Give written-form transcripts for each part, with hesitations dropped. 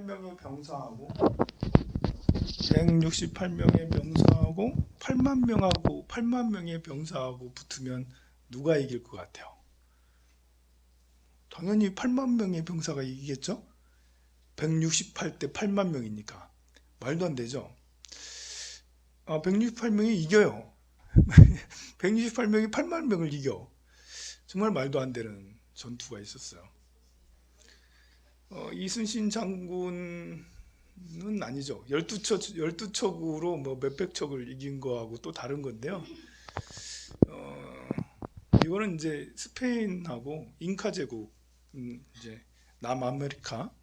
168명의 병사하고 168명의 병사하고 8만 명의 병사하고 붙으면 누가 이길 것 같아요? 당연히 8만 명의 병사가 이기겠죠? 168대 8만 명이니까 말도 안 되죠. 168명이 이겨요. 168명이 8만 명을 이겨. 정말 말도 안 되는 전투가 있었어요. 이순신 장군은 아니죠. 12척으로 뭐 몇백 척을 이긴 거하고 또 다른 건데요. 이거는 이제 스페인하고 잉카 제국, 이제 남아메리카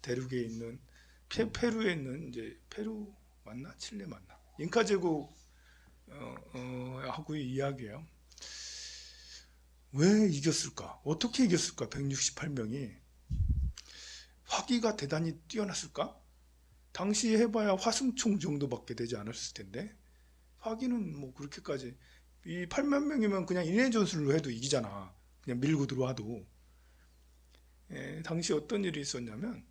대륙에 있는 페루에 있는 이제 페루 맞나? 칠레 맞나? 잉카 제국 하고의 이야기예요. 왜 이겼을까? 어떻게 이겼을까? 168명이 화기가 대단히 뛰어났을까? 당시 해봐야 화승총 정도밖에 되지 않았을 텐데 화기는 뭐 그렇게까지 이 8만 명이면 그냥 인해 전술로 해도 이기잖아. 그냥 밀고 들어와도. 당시 어떤 일이 있었냐면,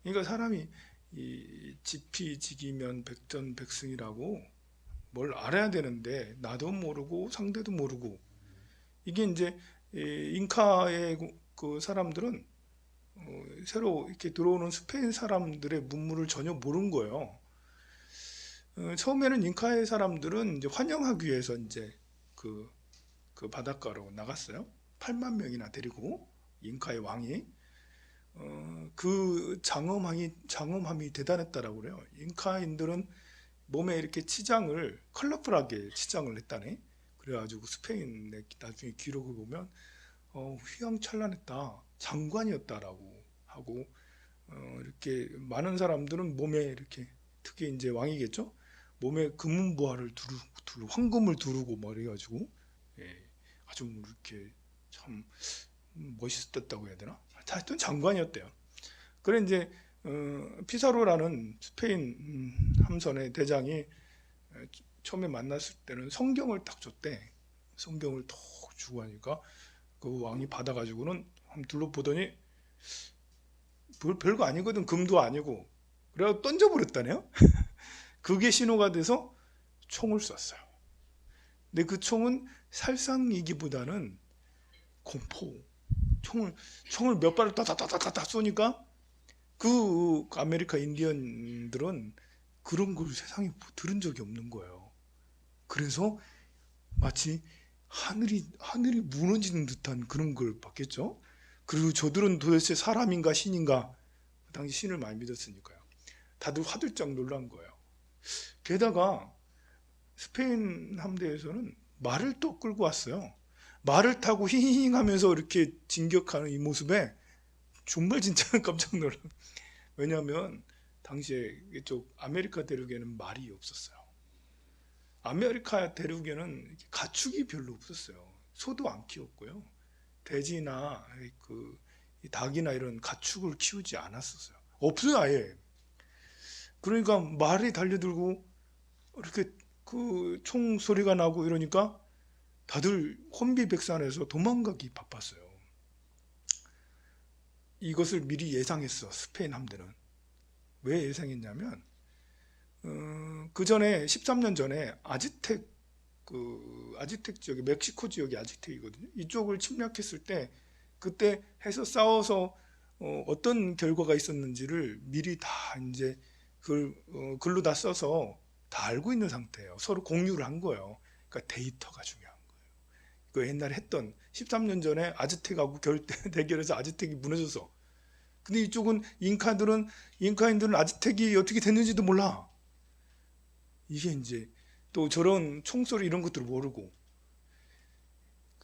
그러니까 사람이 이 지피지기면 백전백승이라고 뭘 알아야 되는데 나도 모르고 상대도 모르고 이게 이제 잉카의 그 사람들은 새로 이렇게 들어오는 스페인 사람들의 문물을 전혀 모르는 거예요. 처음에는 잉카의 사람들은 이제 환영하기 위해서 이제 그 바닷가로 나갔어요. 8만 명이나 데리고 잉카의 왕이 그 장엄함이 대단했다라고 그래요. 잉카인들은 몸에 이렇게 치장을 컬러풀하게 치장을 했다네. 그래가지고 스페인의 나중에 기록을 보면 휘황찬란했다, 장관이었다라고 하고 이렇게 많은 사람들은 몸에 이렇게 특히 이제 왕이겠죠. 몸에 금은보화를 두르고 황금을 두르고 뭐 이래가지고 아주 이렇게 참 멋있었다고 해야 되나? 하여튼 장관이었대요. 그래 이제 피사로라는 스페인 함선의 대장이 처음에 만났을 때는 성경을 딱 줬대. 성경을 톡 주고 하니까 그 왕이 받아가지고는 한번 둘러보더니 별거 아니거든. 금도 아니고. 그래서 던져버렸다네요. 그게 신호가 돼서 총을 쐈어요. 근데 그 총은 살상이기보다는 공포. 총을 몇 발을 따다다다다 쏘니까 그 아메리카 인디언들은 그런 걸 세상에 들은 적이 없는 거예요. 그래서 마치 하늘이 무너지는 듯한 그런 걸 받겠죠. 그리고 저들은 도대체 사람인가 신인가? 그 당시 신을 많이 믿었으니까요. 다들 화들짝 놀란 거예요. 게다가 스페인 함대에서는 말을 또 끌고 왔어요. 말을 타고 힝힝 하면서 이렇게 진격하는 이 모습에 정말 진짜 깜짝 놀라. 왜냐하면 당시에 이쪽 아메리카 대륙에는 말이 없었어요. 아메리카 대륙에는 가축이 별로 없었어요. 소도 안 키웠고요. 돼지나 그 닭이나 이런 가축을 키우지 않았었어요. 없어요, 아예. 그러니까 말이 달려들고 이렇게 그 총 소리가 나고 이러니까 다들 혼비백산해서 도망가기 바빴어요. 이것을 미리 예상했어, 스페인 함대는. 왜 예상했냐면 그 전에 13년 전에 아즈텍 지역이 멕시코 지역이 아즈텍이거든요. 이쪽을 침략했을 때 그때 해서 싸워서 어떤 결과가 있었는지를 미리 다 이제 글로 다 써서 다 알고 있는 상태예요. 서로 공유를 한 거예요. 그러니까 데이터가 중요한 거예요. 그 옛날에 했던 13년 전에 아즈텍하고 대결해서 아즈텍이 무너져서 근데 이쪽은 잉카인들은 아즈텍이 어떻게 됐는지도 몰라. 이게 이제 또 저런 총소리 이런 것들을 모르고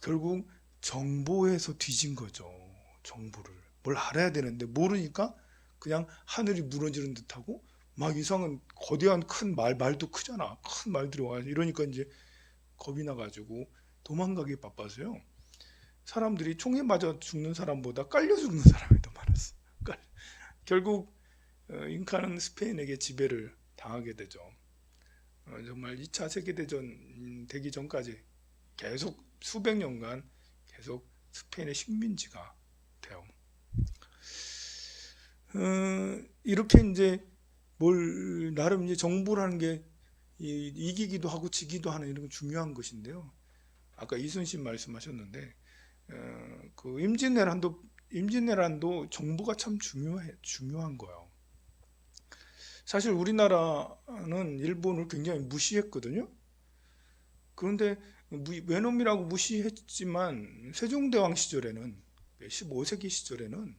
결국 정보에서 뒤진 거죠. 정보를 뭘 알아야 되는데 모르니까 그냥 하늘이 무너지는 듯하고 막 이상한 거대한 큰 말도 크잖아. 큰 말들이 와 이러니까 이제 겁이 나가지고 도망가기 바빠서요. 사람들이 총에 맞아 죽는 사람보다 깔려 죽는 사람이 더 많았어. 결국 잉카는 스페인에게 지배를 당하게 되죠. 정말 2차 세계대전 되기 전까지 계속 수백 년간 계속 스페인의 식민지가 돼요. 이렇게 이제 뭘 나름 이제 정보라는 게 이기기도 하고 지기도 하는 이런 중요한 것인데요. 아까 이순신 말씀하셨는데 그 임진왜란도 정보가 참 중요한 거예요. 사실 우리나라는 일본을 굉장히 무시했거든요. 그런데 외놈이라고 무시했지만 세종대왕 시절에는 15세기 시절에는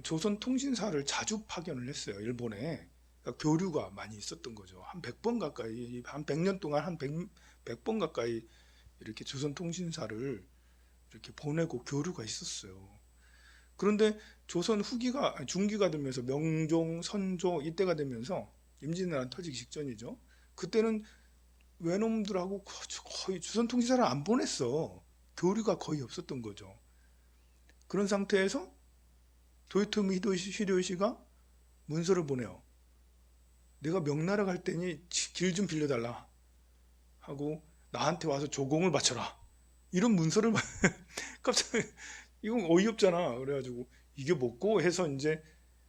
조선통신사를 자주 파견을 했어요. 일본에. 그러니까 교류가 많이 있었던 거죠. 한 100번 가까이, 한 100년 동안 한 100번 가까이 이렇게 조선통신사를 이렇게 보내고 교류가 있었어요. 그런데 조선 후기가 중기가 되면서 명종, 선조 이때가 되면서 임진왜란 터지기 직전이죠. 그때는 외놈들하고 거의 조선통신사를 안 보냈어. 교류가 거의 없었던 거죠. 그런 상태에서 도요토미 히데요시가 문서를 보내요. 내가 명나라 갈 테니 길 좀 빌려달라 하고 나한테 와서 조공을 바쳐라. 이런 문서를 갑자기 이건 어이없잖아. 그래가지고 이게 뭐고 해서 이제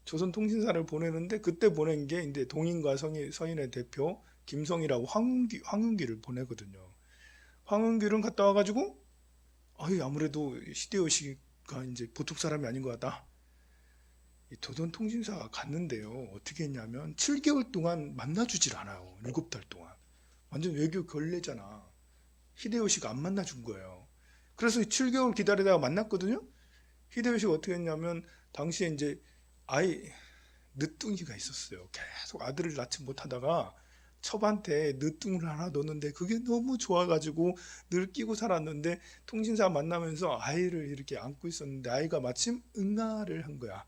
조선통신사를 보내는데 그때 보낸 게 이제 동인과 서인의 대표 김성이라고 황운기를 보내거든요. 황운기를 갔다 와가지고 아무래도 히데요시가 이제 보통 사람이 아닌 것 같다. 조선통신사가 갔는데요. 어떻게 했냐면 7개월 동안 만나주질 않아요. 7달 동안. 완전 외교 결례잖아. 히데요시가 안 만나준 거예요. 그래서 7개월 기다리다가 만났거든요. 히데요시가 어떻게 했냐면 당시에 이제 늦둥이가 있었어요. 계속 아들을 낳지 못하다가 첩한테 늦둥이를 하나 넣었는데 그게 너무 좋아가지고 늘 끼고 살았는데 통신사 만나면서 아이를 이렇게 안고 있었는데 아이가 마침 응아를 한 거야.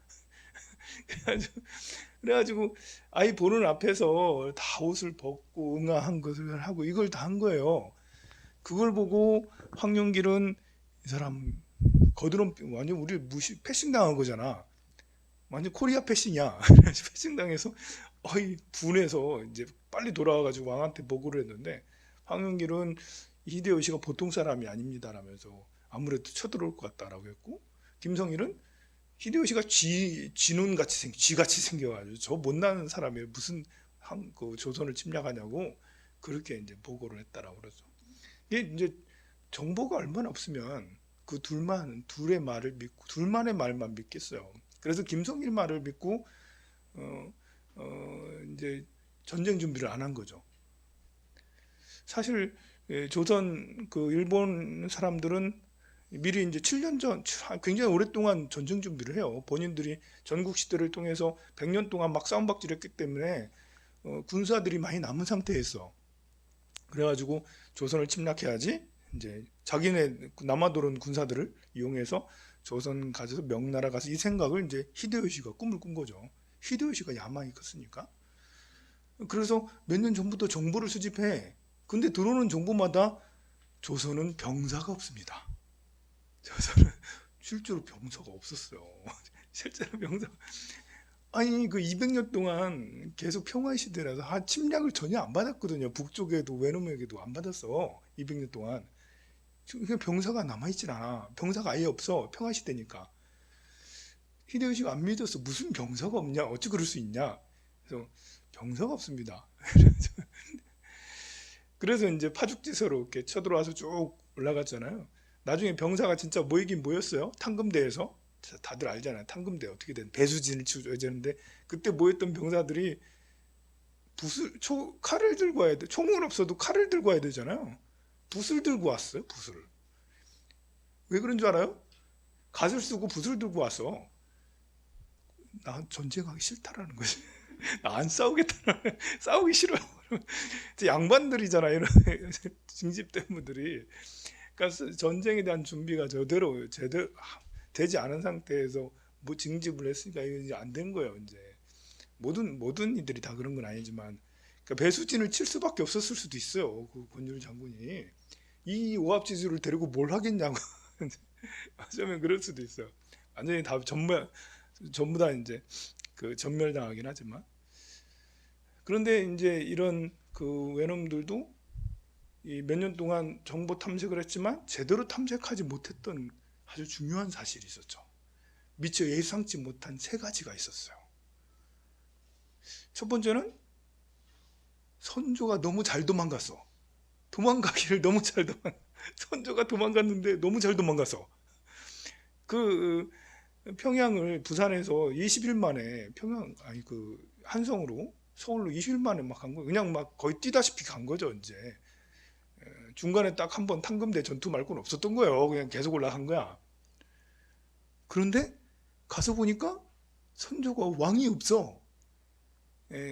그래가지고 아이 보는 앞에서 다 옷을 벗고 응아한 것을 하고 이걸 다 한 거예요. 그걸 보고 황룡길은 이 사람 거드름 완전 우리를 패싱당한 거잖아. 완전 코리아 패싱이야. 패싱당해서 분해서 이제 빨리 돌아와가지고 왕한테 보고를 했는데 황룡길은 히데요시가 보통 사람이 아닙니다라면서 아무래도 쳐들어올 것 같다라고 했고 김성일은 히데요시가 쥐같이 생겨가지고 저 못나는 사람이 무슨 그 조선을 침략하냐고 그렇게 이제 보고를 했다라고 그러죠. 이게 이제 정보가 얼마나 없으면 그 둘의 말을 믿고 둘만의 말만 믿겠어요. 그래서 김성일 말을 믿고 이제 전쟁 준비를 안 한 거죠. 사실 조선 그 일본 사람들은 미리 이제 7년 전 굉장히 오랫동안 전쟁 준비를 해요. 본인들이 전국 시대를 통해서 100년 동안 막 싸움박질했기 때문에 군사들이 많이 남은 상태였어. 그래가지고 조선을 침략해야지 이제 자기네 남아도는 군사들을 이용해서 조선 가서 명나라 가서 이 생각을 이제 히데요시가 꿈을 꾼 거죠. 히데요시가 야망이 컸으니까. 그래서 몇 년 전부터 정보를 수집해. 근데 들어오는 정보마다 조선은 병사가 없습니다. 조선은 실제로 병사가 없었어요. 실제로 아니 그 200년 동안 계속 평화의 시대라서 침략을 전혀 안 받았거든요. 북쪽에도 외놈에게도 안 받았어. 200년 동안. 그냥 병사가 남아있질 않아. 병사가 아예 없어. 평화 시대니까. 히데요시가 안 믿었어. 무슨 병사가 없냐? 어찌 그럴 수 있냐? 그래서 병사가 없습니다. 그래서 이제 파죽지세로 이렇게 쳐들어와서 쭉 올라갔잖아요. 나중에 병사가 진짜 모이긴 모였어요. 탕금대에서. 다들 알잖아요. 탕금대 어떻게 된 배수진을 치워줘야 되는데 그때 모였던 병사들이 칼을 들고 와야 돼. 총은 없어도 칼을 들고 와야 되잖아요. 붓을 들고 왔어요. 붓을. 왜 그런 줄 알아요? 갓을 쓰고 붓을 들고 왔어. 나 전쟁하기 싫다라는 거지. 나 안 싸우겠다. 싸우기 싫어. 양반들이잖아. 이런 징집된 분들이. 그러니까 전쟁에 대한 준비가 제대로 되지 않은 상태에서 뭐 징집을 했으니까 이게 안 된 거예요. 이제 모든 이들이 다 그런 건 아니지만 그러니까 배수진을 칠 수밖에 없었을 수도 있어요. 그 권율 장군이 이 오합지졸을 데리고 뭘 하겠냐고. 어쩌면 그럴 수도 있어요. 완전히 다 전부 다 이제 그 전멸당하긴 하지만 그런데 이제 이런 그 외놈들도 몇 년 동안 정보 탐색을 했지만 제대로 탐색하지 못했던 아주 중요한 사실이 있었죠. 미처 예상치 못한 세 가지가 있었어요. 첫 번째는 선조가 너무 잘 도망갔어. 도망가기를 너무 잘 선조가 도망갔는데 너무 잘 도망가서 그 평양을 부산에서 20일 만에 한성으로 서울로 20일 만에 막 간 거. 그냥 막 거의 뛰다시피 간 거죠. 이제 중간에 딱 한 번 탕금대 전투 말고는 없었던 거예요. 그냥 계속 올라간 거야. 그런데 가서 보니까 선조가 왕이 없어.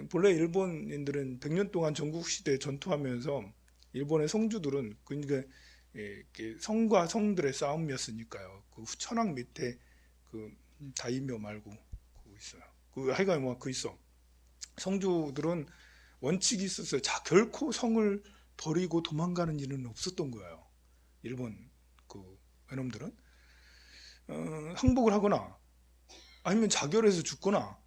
본래 일본인들은 100년 동안 전국시대 전투하면서 일본의 성주들은 그러니까 성과 성들의 싸움이었으니까요. 그 천황 밑에 그 다이묘 말고 그거 있어요. 그 하여간 뭐 그 있어. 성주들은 원칙이 있었어요. 자, 결코 성을 버리고 도망가는 일은 없었던 거예요. 일본 그 외놈들은 항복을 하거나 아니면 자결해서 죽거나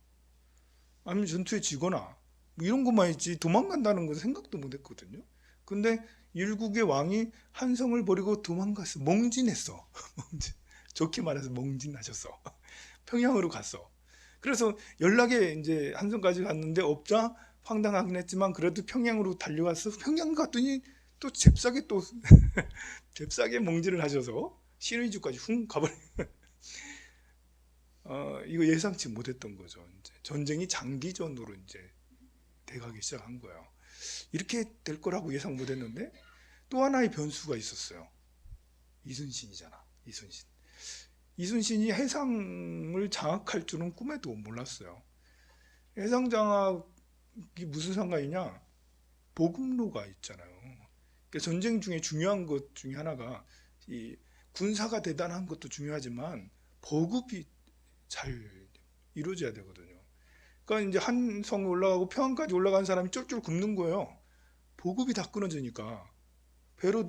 아니면 전투에 지거나 뭐 이런 것만 했지 도망간다는 건 생각도 못 했거든요. 근데 일국의 왕이 한성을 버리고 도망갔어. 몽진했어. 좋게 말해서 몽진하셨어. 평양으로 갔어. 그래서 연락에 이제 한성까지 갔는데 없자 황당하긴 했지만 그래도 평양으로 달려갔어. 평양 갔더니 또 잽싸게 또 잽싸게 몽진을 하셔서 신의주까지 훅 가버린. 이거 예상치 못했던 거죠. 이제 전쟁이 장기전으로 이제 돼가기 시작한 거예요. 이렇게 될 거라고 예상 못했는데 또 하나의 변수가 있었어요. 이순신이잖아. 이순신이 해상을 장악할 줄은 꿈에도 몰랐어요. 해상 장악이 무슨 상관이냐? 보급로가 있잖아요. 그러니까 전쟁 중에 중요한 것 중에 하나가 이 군사가 대단한 것도 중요하지만 보급이 잘 이루어져야 되거든요. 그러니까 이제 한성에 올라가고 평안까지 올라간 사람이 쫄쫄 굶는 거예요. 보급이 다 끊어지니까 배로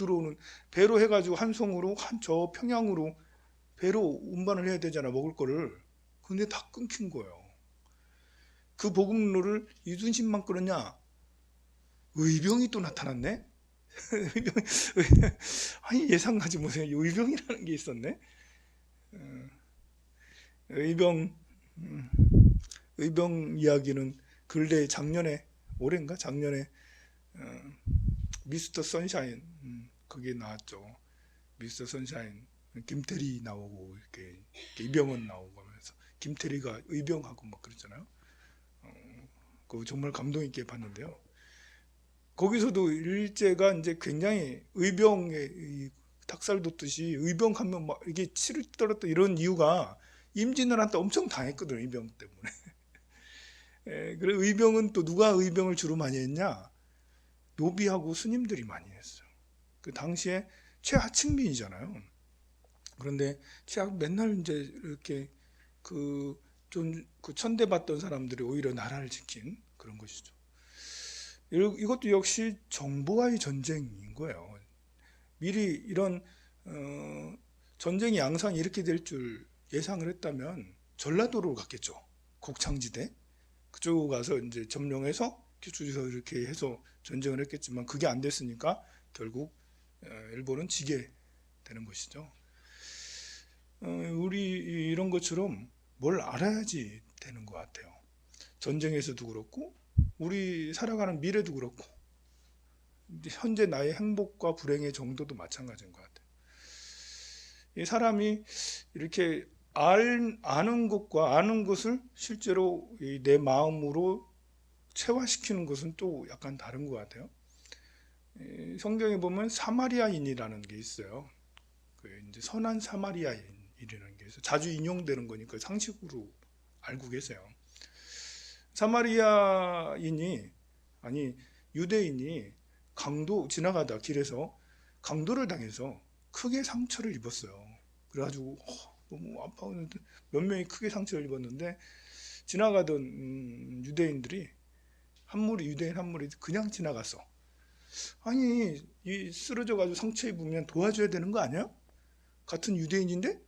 해가지고 한성으로 저 평양으로 배로 운반을 해야 되잖아, 먹을 거를. 근데 다 끊긴 거예요. 그 보급로를 이순신만 끊었냐? 의병이 또 나타났네. 아니 예상하지 못해. 의병이라는 게 있었네. 의병 이야기는 근래 작년에 올해인가 작년에 미스터 선샤인 거기에 나왔죠. 미스터 선샤인 김태리 나오고 이렇게 이병헌 나오고 하면서 김태리가 의병하고 막 그랬잖아요. 그거 정말 감동 있게 봤는데요. 거기서도 일제가 이제 굉장히 의병에 닭살 돋듯이 의병하면 막 이게 치를 떨었다 이런 이유가 임진왜란때 엄청 당했거든요. 의병 때문에. 그래 의병은 또 누가 의병을 주로 많이 했냐? 노비하고 스님들이 많이 했어요. 그 당시에 최하층민이잖아요. 그런데 맨날 이제 이렇게 그 천대받던 사람들이 오히려 나라를 지킨 그런 것이죠. 이것도 역시 정보와의 전쟁인 거예요. 미리 이런 전쟁의 양상이 이렇게 될 줄 예상을 했다면 전라도로 갔겠죠. 곡창지대 그쪽 가서 이제 점령해서 기초지서 이렇게 해서 전쟁을 했겠지만 그게 안 됐으니까 결국 일본은 지게 되는 것이죠. 우리 이런 것처럼 뭘 알아야지 되는 것 같아요. 전쟁에서도 그렇고 우리 살아가는 미래도 그렇고 현재 나의 행복과 불행의 정도도 마찬가지인 것 같아요. 이 사람이 이렇게 아는 것과 아는 것을 실제로 내 마음으로 체화시키는 것은 또 약간 다른 것 같아요. 성경에 보면 사마리아인이라는 게 있어요. 이제 선한 사마리아인이라는 게 있어요. 자주 인용되는 거니까 상식으로 알고 계세요. 유대인이 강도 지나가다 길에서 강도를 당해서 크게 상처를 입었어요. 그래가지고 너무 아파하는데 몇 명이 크게 상처를 입었는데 지나가던 유대인 한 무리 그냥 지나갔어. 아니 이 쓰러져가지고 상처 입으면 도와줘야 되는 거 아니야? 같은 유대인인데?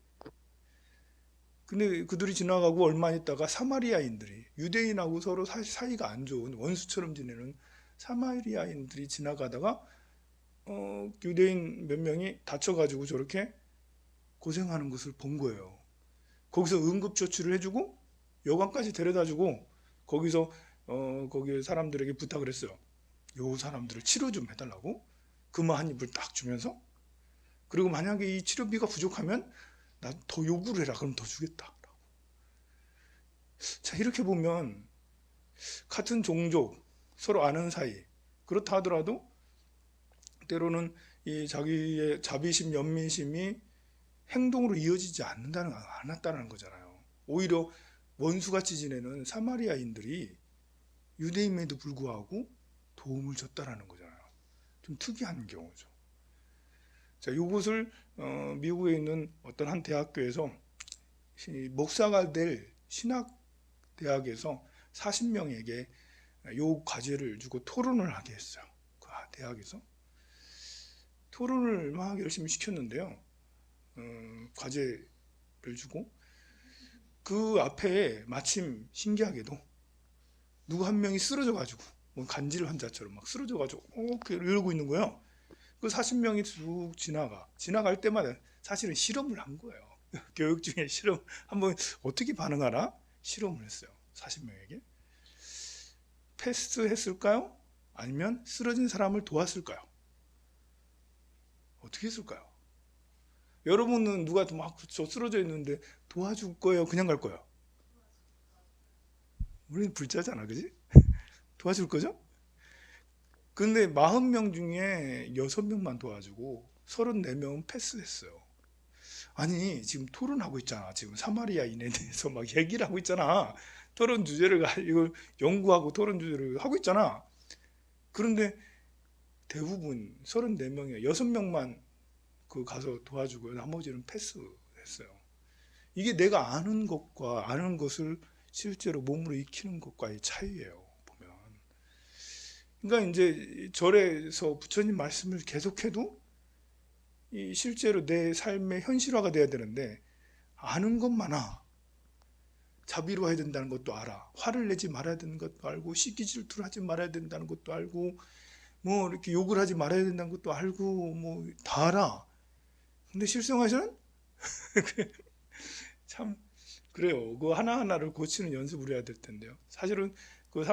근데 그들이 지나가고 얼마 있다가 사마리아인들이 유대인하고 서로 사이가 안 좋은 원수처럼 지내는 사마리아인들이 지나가다가 유대인 몇 명이 다쳐가지고 저렇게 고생하는 것을 본 거예요. 거기서 응급조치를 해주고 여관까지 데려다주고 거기서 거기 사람들에게 부탁을 했어요. 요 사람들을 치료 좀 해달라고 금화 한 입을 딱 주면서, 그리고 만약에 이 치료비가 부족하면 나 더 요구를 해라. 그럼 더 주겠다. 자, 이렇게 보면 같은 종족, 서로 아는 사이, 그렇다 하더라도 때로는 이 자기의 자비심, 연민심이 행동으로 이어지지 않았다는 거잖아요. 오히려 원수같이 지내는 사마리아인들이 유대인에도 불구하고 도움을 줬다라는 거잖아요. 좀 특이한 경우죠. 자, 이것을 미국에 있는 어떤 한 대학교에서 목사가 될 신학대학에서 40명에게 요 과제를 주고 토론을 하게 했어요. 그 대학에서 토론을 막 열심히 시켰는데요. 과제를 주고 그 앞에 마침 신기하게도 누구 한 명이 쓰러져 가지고 뭐 간질 환자처럼 막 쓰러져 가지고 이러고 있는 거예요. 그 40명이 쭉 지나갈 때마다 사실은 실험을 한 거예요. 교육 중에 실험 한번 어떻게 반응하나 실험을 했어요. 40명에게 패스했을까요? 아니면 쓰러진 사람을 도왔을까요? 어떻게 했을까요? 여러분은 누가 막 쓰러져 있는데 도와줄 거예요? 그냥 갈 거예요? 우리는 불자잖아, 그지? 도와줄 거죠? 근데 40명 중에 6명만 도와주고 34명은 패스했어요. 아니, 지금 토론하고 있잖아. 지금 사마리아인에 대해서 막 얘기를 하고 있잖아. 토론 주제를 이걸 연구하고 토론 주제를 하고 있잖아. 그런데 대부분 34명에 6명만 가서 도와주고 나머지는 패스했어요. 이게 내가 아는 것과 아는 것을 실제로 몸으로 익히는 것과의 차이예요. 보면. 그러니까 이제 절에서 부처님 말씀을 계속해도 이 실제로 내 삶의 현실화가 돼야 되는데 아는 것 많아. 자비로워야 된다는 것도 알아. 화를 내지 말아야 되는 것도 알고 시기 질투를 하지 말아야 된다는 것도 알고 뭐 이렇게 욕을 하지 말아야 된다는 것도 알고 뭐 다 알아. 근데 실생활에서는 참 그래요. 그 하나하나를 고치는 연습을 해야 될 텐데요. 사실은 그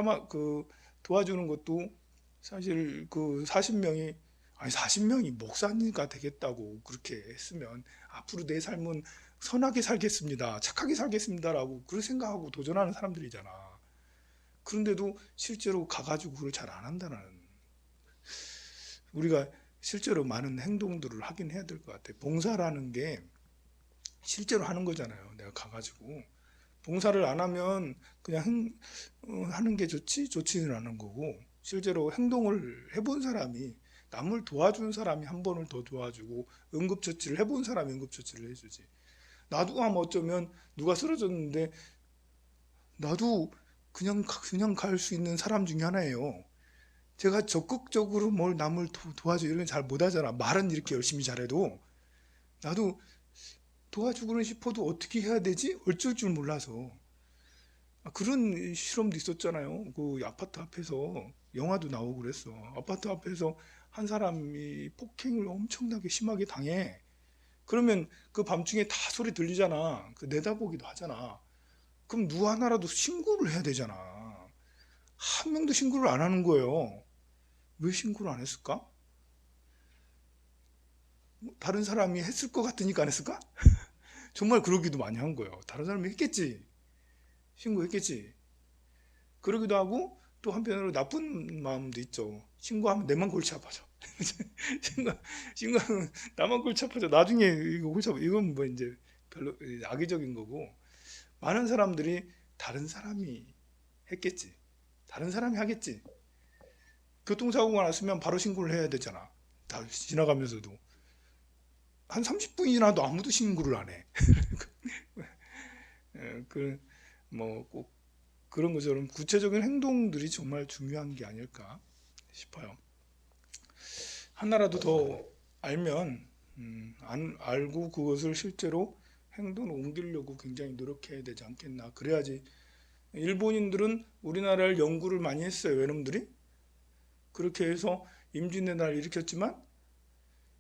도와주는 것도 사실 그 40명이 목사님가 되겠다고 그렇게 했으면 앞으로 내 삶은 선하게 살겠습니다. 착하게 살겠습니다라고 그렇게 생각하고 도전하는 사람들이잖아. 그런데도 실제로 가가지고 그걸 잘 안 한다는, 우리가 실제로 많은 행동들을 하긴 해야 될 것 같아. 봉사라는 게 실제로 하는 거잖아요. 내가 가가지고 봉사를 안 하면 그냥 하는 게 좋지는 않은 거고, 실제로 행동을 해본 사람이, 남을 도와준 사람이 한 번을 더 도와주고 응급처치를 해본 사람이 응급처치를 해주지. 나도 하면 어쩌면 누가 쓰러졌는데 나도 그냥 갈 수 있는 사람 중에 하나예요. 제가 적극적으로 뭘 남을 도와줘 이런 걸 잘 못하잖아. 말은 이렇게 열심히 잘해도 나도 도와주고는 싶어도 어떻게 해야 되지? 어쩔 줄 몰라서. 그런 실험도 있었잖아요. 그 아파트 앞에서 영화도 나오고 그랬어. 아파트 앞에서 한 사람이 폭행을 엄청나게 심하게 당해. 그러면 그 밤중에 다 소리 들리잖아. 그 내다보기도 하잖아. 그럼 누구 하나라도 신고를 해야 되잖아. 한 명도 신고를 안 하는 거예요. 왜 신고를 안 했을까? 다른 사람이 했을 것 같으니까 안 했을까? 정말 그러기도 많이 한 거예요. 다른 사람이 했겠지. 신고했겠지. 그러기도 하고 또 한편으로 나쁜 마음도 있죠. 신고하면 내만 골치 아파져. 신고하면 나만 골치 아파져. 나중에 이거 골치 아파. 이건 뭐 이제 별로 악의적인 거고, 많은 사람들이 다른 사람이 했겠지. 다른 사람이 하겠지. 교통사고가 났으면 바로 신고를 해야 되잖아. 다 지나가면서도. 한 30분이 지나도 아무도 신고를 안 해. 꼭 그런 것처럼 구체적인 행동들이 정말 중요한 게 아닐까 싶어요. 하나라도 더 알면 알고 그것을 실제로 행동으로 옮기려고 굉장히 노력해야 되지 않겠나. 그래야지. 일본인들은 우리나라를 연구를 많이 했어요. 외놈들이. 그렇게 해서 임진왜란을 일으켰지만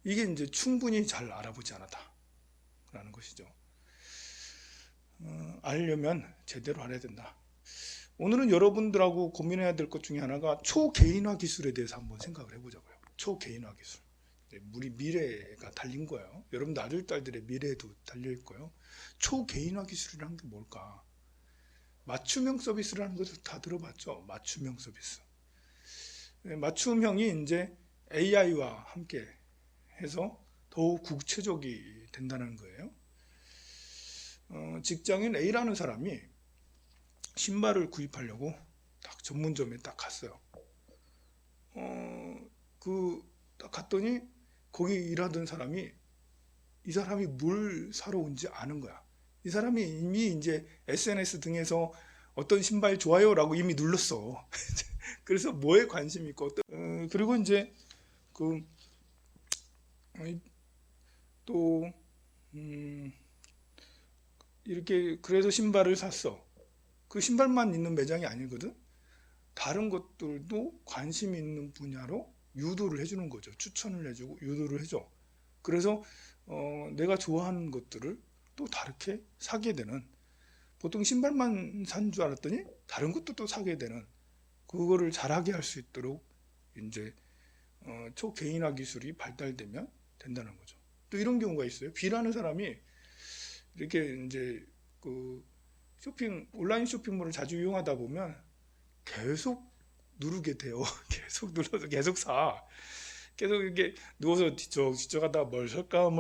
이게 이제 충분히 잘 알아보지 않았다라는 것이죠. 알려면 제대로 알아야 된다. 오늘은 여러분들하고 고민해야 될 것 중에 하나가 초개인화 기술에 대해서 한번 생각을 해보자고요. 초개인화 기술. 우리 미래가 달린 거예요. 여러분들 아들, 딸들의 미래에도 달려있고요. 초개인화 기술이라는 게 뭘까? 맞춤형 서비스라는 것도 다 들어봤죠? 맞춤형 서비스. 맞춤형이 이제 AI와 함께 해서 더욱 구체적이 된다는 거예요. 직장인 A라는 사람이 신발을 구입하려고 딱 전문점에 딱 갔어요. 딱 갔더니 거기 일하던 사람이 이 사람이 뭘 사러 온지 아는 거야. 이 사람이 이미 이제 SNS 등에서 어떤 신발 좋아요라고 이미 눌렀어. 그래서 뭐에 관심이 있고 그리고 이제 또 이렇게 그래서 신발을 샀어. 그 신발만 있는 매장이 아니거든. 다른 것들도 관심 있는 분야로 유도를 해주는 거죠. 추천을 해주고 유도를 해줘. 그래서 내가 좋아하는 것들을 또 다르게 사게 되는, 보통 신발만 산 줄 알았더니 다른 것도 또 사게 되는, 그거를 잘하게 할 수 있도록 이제 초개인화 기술이 발달되면 된다는 거죠. 또 이런 경우가 있어요. B라는 사람이 이렇게 이제 온라인 쇼핑몰을 자주 이용하다 보면 계속 누르게 돼요. 계속 눌러서 계속 사. 계속 이렇게 누워서 뒤척 하다가 뭘 살까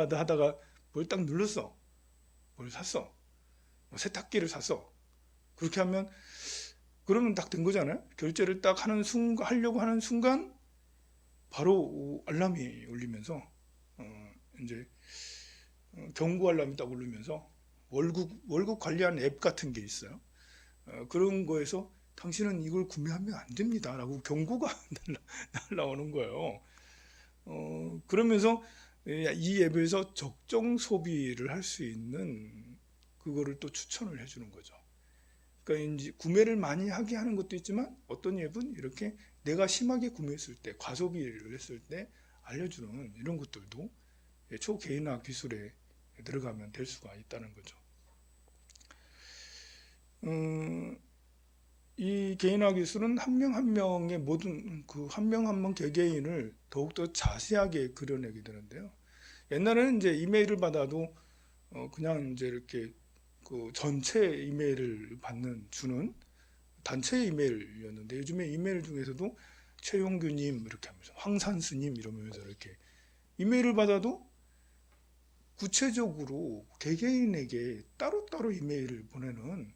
하다가 뭘 딱 눌렀어. 뭘 샀어. 세탁기를 샀어. 그렇게 하면 그러면 딱 된 거잖아요. 결제를 딱 하려고 하는 순간 바로 알람이 울리면서 이제 경고 알람이 딱 울리면서 월급 관리하는 앱 같은 게 있어요. 그런 거에서 당신은 이걸 구매하면 안 됩니다 라고 경고가 날라오는 거예요. 그러면서 이 앱에서 적정 소비를 할 수 있는 그거를 또 추천을 해주는 거죠. 그러니까 이제 구매를 많이 하게 하는 것도 있지만 어떤 앱은 이렇게 내가 심하게 구매했을 때, 과소비를 했을 때 알려주는 이런 것들도 초개인화 기술에 들어가면 될 수가 있다는 거죠. 이 개인화 기술은 한 명 한 명의 모든 한 명 한 명 개개인을 더욱더 자세하게 그려내게 되는데요. 옛날에는 이제 이메일을 받아도 그냥 이제 이렇게 전체 이메일을 주는 단체 이메일이었는데, 요즘에 이메일 중에서도 최용규님 이렇게 하면서 황산수님 이러면서 이렇게 이메일을 받아도 구체적으로 개개인에게 따로따로 이메일을 보내는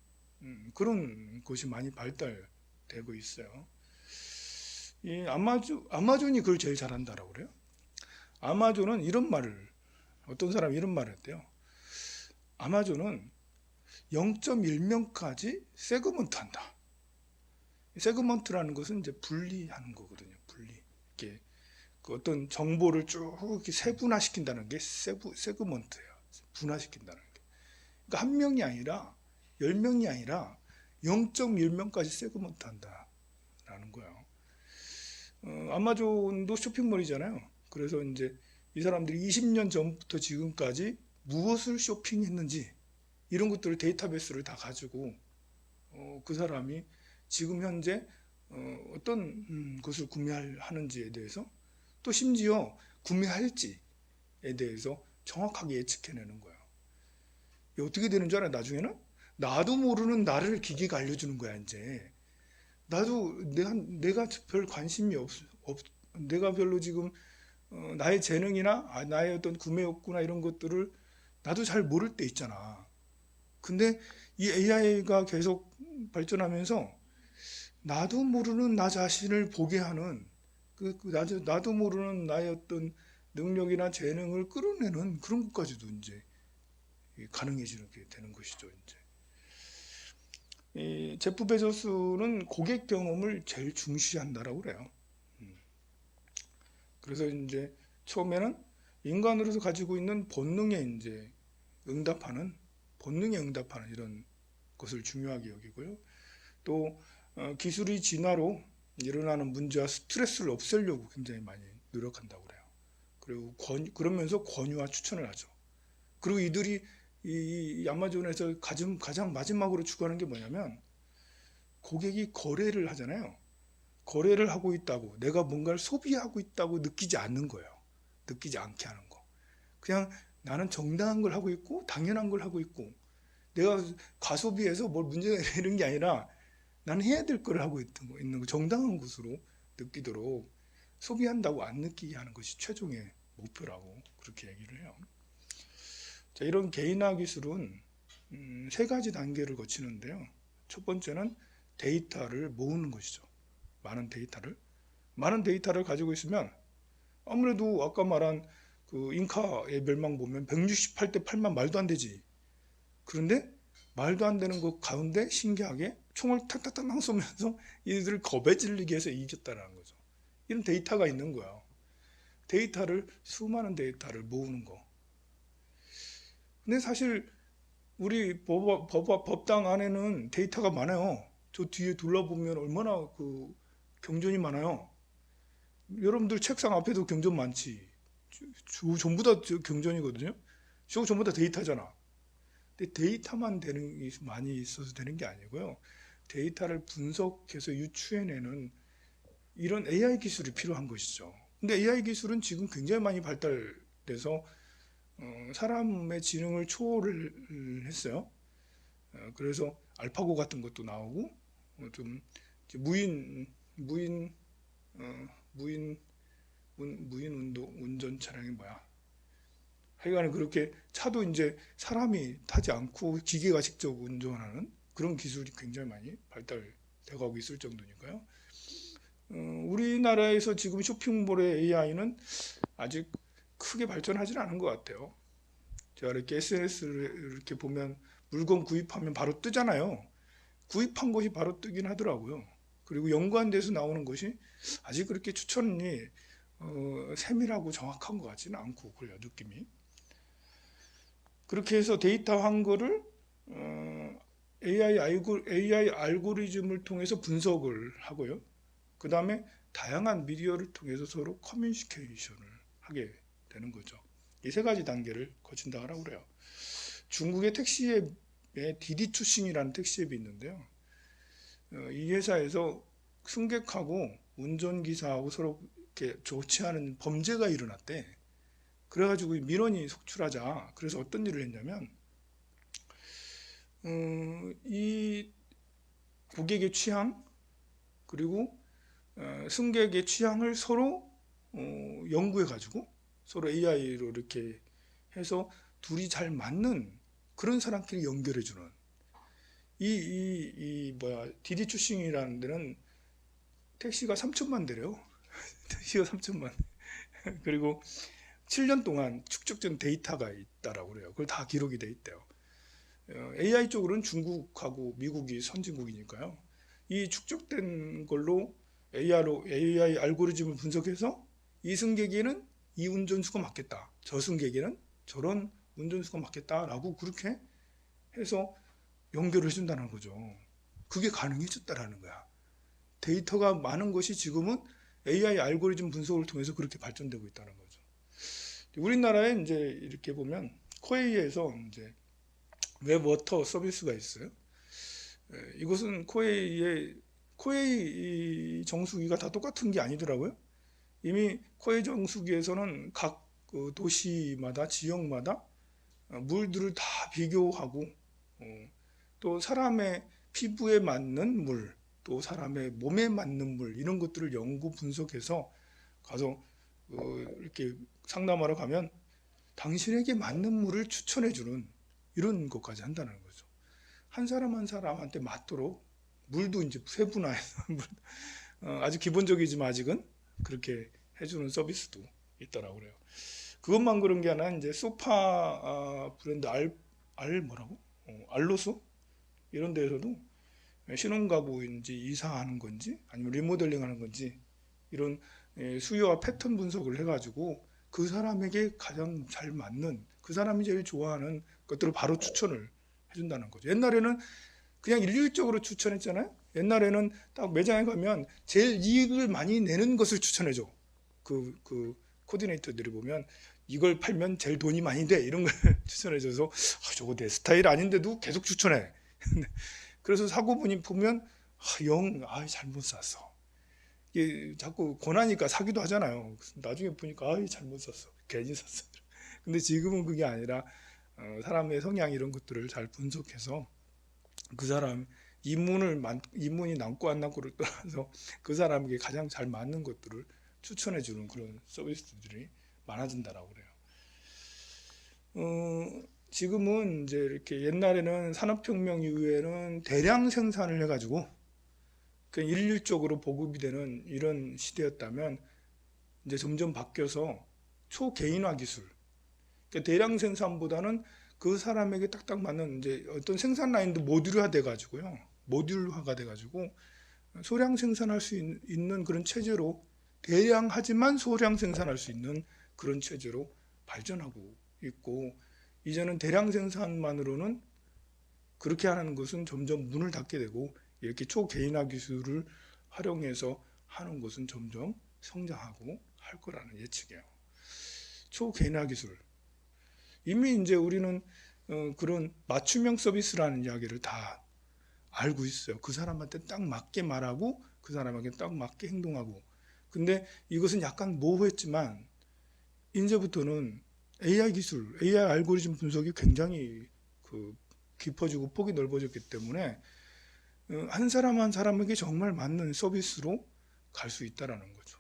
그런 것이 많이 발달되고 있어요. 이 아마존이 그걸 제일 잘한다라고 그래요. 아마존은 어떤 사람이 이런 말을 했대요. 아마존은 0.1명까지 세그먼트 한다. 세그먼트라는 것은 이제 분리하는 거거든요. 이렇게 어떤 정보를 쭉 이렇게 세분화시킨다는 게 세그먼트예요. 분화시킨다는 게. 그러니까 한 명이 아니라 10명이 아니라 0.1명까지 세그먼트 한다라는 거예요. 아마존도 쇼핑몰이잖아요. 그래서 이제 이 사람들이 20년 전부터 지금까지 무엇을 쇼핑했는지 이런 것들을 데이터베이스를 다 가지고 그 사람이 지금 현재 어떤 것을 구매하는지에 대해서, 또 심지어 구매할지에 대해서 정확하게 예측해내는 거예요. 이게 어떻게 되는 줄 알아요? 나중에는 나도 모르는 나를 기계가 알려주는 거야. 이제 내가 별 관심이 내가 별로 지금 나의 재능이나 나의 어떤 구매 욕구나 이런 것들을 나도 잘 모를 때 있잖아. 근데 이 AI가 계속 발전하면서 나도 모르는 나 자신을 보게 하는 나도 모르는 나의 어떤 능력이나 재능을 끌어내는 그런 것까지도 이제 가능해지게 되는 것이죠. 이제 이 제프 베조스는 고객 경험을 제일 중시한다라고 그래요. 그래서 이제 처음에는 인간으로서 가지고 있는 본능에 응답하는 이런 것을 중요하게 여기고요. 또 기술의 진화로 일어나는 문제와 스트레스를 없애려고 굉장히 많이 노력한다고 그래요. 그리고 그러면서 권유와 추천을 하죠. 그리고 이들이 이 아마존에서 가장 마지막으로 추구하는 게 뭐냐면 고객이 거래를 하잖아요. 거래를 하고 있다고 내가 뭔가를 소비하고 있다고 느끼지 않는 거예요. 느끼지 않게 하는 거. 그냥 나는 정당한 걸 하고 있고 당연한 걸 하고 있고 내가 과소비해서 뭘 문제가 되는 게 아니라 나는 해야 될 걸 하고 있는 거 정당한 것으로 느끼도록 소비한다고 안 느끼게 하는 것이 최종의 목표라고 그렇게 얘기를 해요. 자, 이런 개인화 기술은 세 가지 단계를 거치는데요. 첫 번째는 데이터를 모으는 것이죠. 많은 데이터를 가지고 있으면 아무래도 아까 말한 그 잉카의 멸망 보면 168대 8만 말도 안 되지. 그런데 말도 안 되는 것 가운데 신기하게 총을 탁탁탁 쏘면서 이들을 겁에 질리게 해서 이겼다는 거죠. 이런 데이터가 있는 거야. 수많은 데이터를 모으는 거. 근데 사실 우리 법당 안에는 데이터가 많아요. 저 뒤에 둘러보면 얼마나 그 경전이 많아요. 여러분들 책상 앞에도 경전 많지. 전부 다 경전이거든요. 저거 전부 다 데이터잖아. 근데 데이터만 많이 있어서 되는 게 아니고요. 데이터를 분석해서 유추해내는 이런 AI 기술이 필요한 것이죠. 근데 AI 기술은 지금 굉장히 많이 발달돼서 사람의 지능을 초월을 했어요. 그래서 알파고 같은 것도 나오고 좀 무인 운전 차량이 뭐야? 하여간 그렇게 차도 이제 사람이 타지 않고 기계가 직접 운전하는 그런 기술이 굉장히 많이 발달되어 가고 있을 정도니까요. 우리나라에서 지금 쇼핑몰의 AI는 아직 크게 발전하지는 않은 것 같아요. 제가 이렇게 SNS를 이렇게 보면 물건 구입하면 바로 뜨잖아요. 구입한 것이 바로 뜨긴 하더라고요. 그리고 연관돼서 나오는 것이 아직 그렇게 추천이 세밀하고 정확한 것 같지는 않고 그래요, 느낌이. 그렇게 해서 데이터한 거를 AI 알고리즘을 통해서 분석을 하고요. 그 다음에 다양한 미디어를 통해서 서로 커뮤니케이션을 하게 되는 거죠. 이 세 가지 단계를 거친다고 그래요. 중국의 택시앱에 디디추싱이라는 택시앱이 있는데요. 이 회사에서 승객하고 운전기사하고 서로 이렇게 좋지 않은 범죄가 일어났대. 그래가지고 민원이 속출하자. 그래서 어떤 일을 했냐면 이 고객의 취향 그리고 승객의 취향을 서로 연구해가지고 서로 AI로 이렇게 해서 둘이 잘 맞는 그런 사람끼리 연결해주는 디디추싱이라는 데는 택시가 3천만 대래요. 택시가 3천만. 그리고 7년 동안 축적된 데이터가 있다라고 그래요. 그걸 다 기록이 돼 있대요. AI 쪽으로는 중국하고 미국이 선진국이니까요. 이 축적된 걸로 AI 알고리즘을 분석해서 이 승객에게는 이 운전수가 맞겠다. 저 승객에게는 저런 운전수가 맞겠다라고 그렇게 해서 연결을 해준다는 거죠. 그게 가능해졌다라는 거야. 데이터가 많은 것이 지금은 AI 알고리즘 분석을 통해서 그렇게 발전되고 있다는 거죠. 우리나라에 이제 이렇게 보면 코웨이에서 이제 웹워터 서비스가 있어요. 이것은 코웨이 정수기가 다 똑같은 게 아니더라고요. 이미 코웨이 정수기에서는 각 도시마다 지역마다 물들을 다 비교하고 또 사람의 피부에 맞는 물, 또 사람의 몸에 맞는 물 이런 것들을 연구 분석해서 가서 이렇게 상담하러 가면 당신에게 맞는 물을 추천해주는 이런 것까지 한다는 거죠. 한 사람 한 사람한테 맞도록 물도 이제 세분화해서 아주 기본적이지만 아직은 그렇게 해주는 서비스도 있더라고 그래요. 그것만 그런 게 아니라 이제 소파 브랜드 알로소 이런 데에서도 신혼가구인지 이사하는 건지 아니면 리모델링 하는 건지 이런 수요와 패턴 분석을 해가지고 그 사람에게 가장 잘 맞는 그 사람이 제일 좋아하는 것들을 바로 추천을 해준다는 거죠. 옛날에는 그냥 일률적으로 추천했잖아요. 옛날에는 딱 매장에 가면 제일 이익을 많이 내는 것을 추천해줘. 그 코디네이터들이 보면 이걸 팔면 제일 돈이 많이 돼 이런 걸 추천해줘서 저거 내 스타일 아닌데도 계속 추천해. 그래서 사고 보면 잘못 샀어. 이게 자꾸 권하니까 사기도 하잖아요. 나중에 보니까 잘못 샀어. 괜히 샀어. 근데 지금은 그게 아니라 사람의 성향 이런 것들을 잘 분석해서 그 사람 입문이 남고 안 남고를 떠나서 그 사람에게 가장 잘 맞는 것들을 추천해 주는 그런 서비스들이 많아진다라고 그래요. 지금은 이제 이렇게 옛날에는 산업혁명 이후에는 대량 생산을 해가지고 일률적으로 보급이 되는 이런 시대였다면 이제 점점 바뀌어서 초개인화 기술, 그러니까 대량 생산보다는 그 사람에게 딱딱 맞는 이제 어떤 생산 라인도 모듈화가 돼가지고 소량 생산할 수 있는 그런 체제로 대량하지만 소량 생산할 수 있는 그런 체제로 발전하고 있고 이제는 대량 생산만으로는 그렇게 하는 것은 점점 문을 닫게 되고 이렇게 초개인화 기술을 활용해서 하는 것은 점점 성장하고 할 거라는 예측이에요. 초개인화 기술. 이미 이제 우리는 그런 맞춤형 서비스라는 이야기를 다 알고 있어요. 그 사람한테 딱 맞게 말하고 그 사람에게 딱 맞게 행동하고. 근데 이것은 약간 모호했지만 이제부터는 AI 기술, AI 알고리즘 분석이 굉장히 깊어지고 폭이 넓어졌기 때문에 한 사람 한 사람에게 정말 맞는 서비스로 갈 수 있다라는 거죠.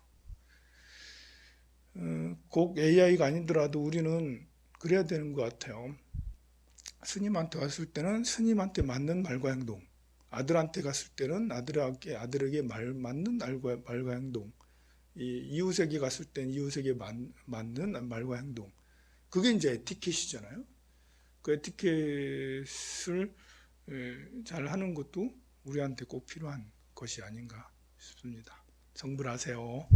꼭 AI가 아니더라도 우리는 그래야 되는 것 같아요. 스님한테 왔을 때는 스님한테 맞는 말과 행동, 아들한테 갔을 때는 아들에게 맞는 말과 행동, 이웃에게 갔을 때는 이웃에게 맞는 말과 행동. 그게 이제 에티켓이잖아요. 그 에티켓을 잘 하는 것도 우리한테 꼭 필요한 것이 아닌가 싶습니다. 성불하세요.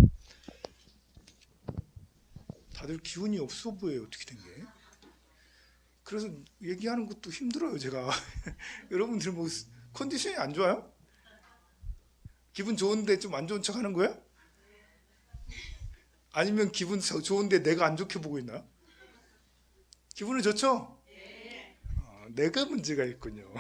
다들 기운이 없어 보여요. 어떻게 된 게? 그래서 얘기하는 것도 힘들어요. 제가 여러분들 뭐 컨디션이 안 좋아요? 기분 좋은데 좀 안 좋은 척 하는 거야? 아니면 기분 좋은데 내가 안 좋게 보고 있나요? 기분은 좋죠? 내가 문제가 있군요.